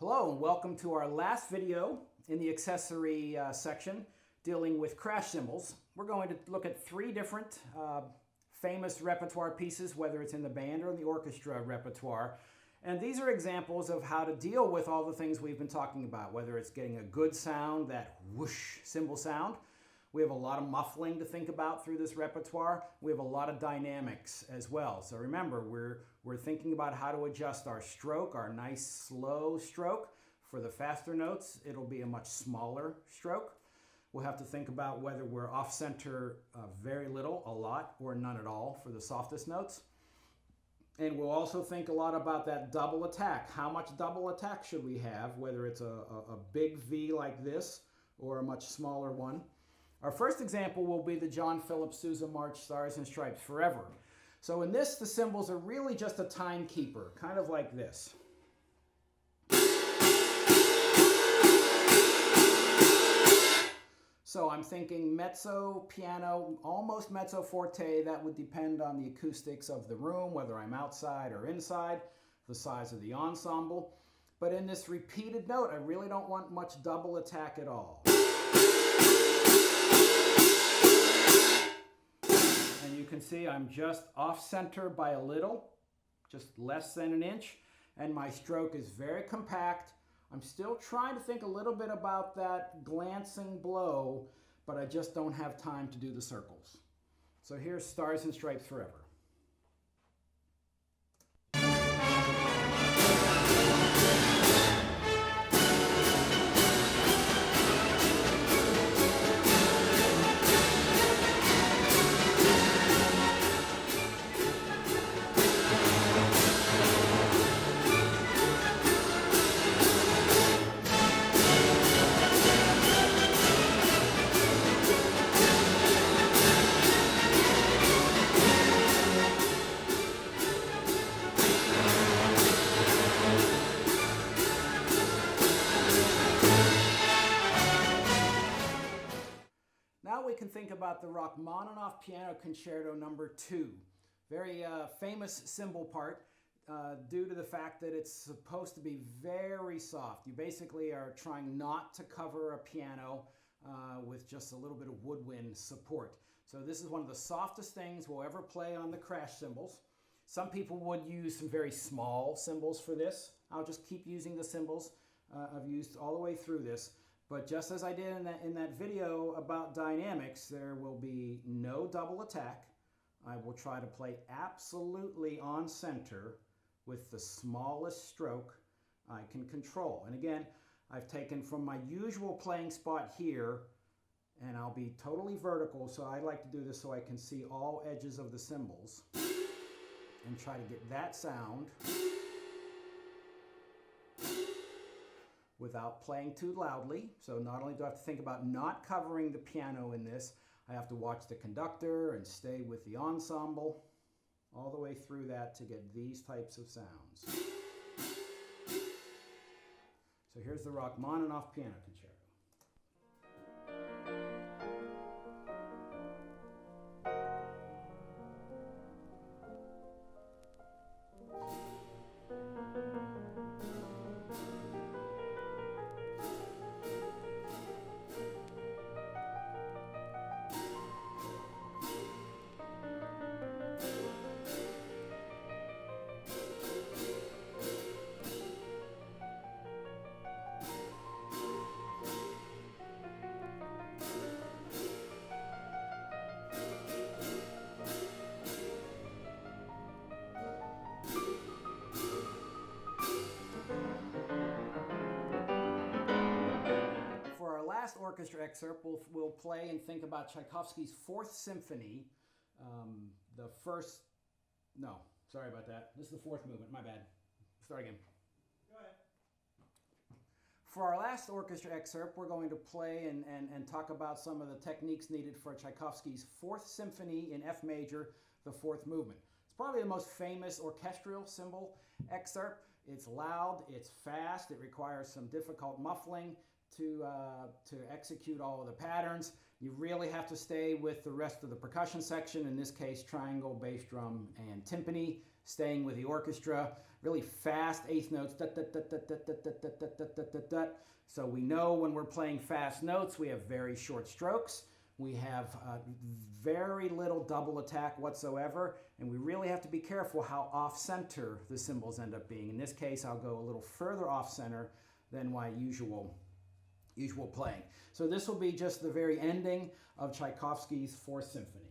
Hello and welcome to our last video in the accessory section dealing with crash cymbals. We're going to look at three different famous repertoire pieces, whether it's in the band or in the orchestra repertoire. And these are examples of how to deal with all the things we've been talking about, whether it's getting a good sound, that whoosh cymbal sound. We have a lot of muffling to think about through this repertoire. We have a lot of dynamics as well. So remember, we're thinking about how to adjust our stroke, our nice slow stroke. For the faster notes, it'll be a much smaller stroke. We'll have to think about whether we're off center very little, a lot, or none at all for the softest notes. And we'll also think a lot about that double attack. How much double attack should we have, whether it's a big V like this or a much smaller one. Our first example will be the John Philip Sousa March Stars and Stripes Forever. So in this, the cymbals are really just a timekeeper, kind of like this. So I'm thinking mezzo, piano, almost mezzo forte. That would depend on the acoustics of the room, whether I'm outside or inside, the size of the ensemble. But in this repeated note, I really don't want much double attack at all. And you can see I'm just off center by a little, just less than an inch, and my stroke is very compact. I'm still trying to think a little bit about that glancing blow, but I just don't have time to do the circles. So here's Stars and Stripes Forever. Now we can think about the Rachmaninoff Piano Concerto No. 2. Very famous cymbal part due to the fact that it's supposed to be very soft. You basically are trying not to cover a piano with just a little bit of woodwind support. So this is one of the softest things we'll ever play on the crash cymbals. Some people would use some very small cymbals for this. I'll just keep using the cymbals I've used all the way through this. But just as I did in that video about dynamics, there will be no double attack. I will try to play absolutely on center with the smallest stroke I can control. And again, I've taken from my usual playing spot here, and I'll be totally vertical, so I like to do this so I can see all edges of the cymbals and try to get that sound without playing too loudly. So not only do I have to think about not covering the piano in this, I have to watch the conductor and stay with the ensemble all the way through that to get these types of sounds. So here's the Rachmaninoff Piano Concerto. Orchestra excerpt, we'll play and think about Tchaikovsky's Fourth Symphony. Sorry about that. This is the fourth movement, my bad. Start again. Go ahead. For our last orchestra excerpt, we're going to play and talk about some of the techniques needed for Tchaikovsky's Fourth Symphony in F major, the fourth movement. It's probably the most famous orchestral cymbal excerpt. It's loud, it's fast, it requires some difficult muffling, to execute all of the patterns. You really have to stay with the rest of the percussion section, in this case triangle, bass drum, and timpani, staying with the orchestra. Really fast eighth notes. So we know when we're playing fast notes, we have very short strokes. We have very little double attack whatsoever, and we really have to be careful how off-center the cymbals end up being. In this case, I'll go a little further off-center than my usual playing. So this will be just the very ending of Tchaikovsky's Fourth Symphony.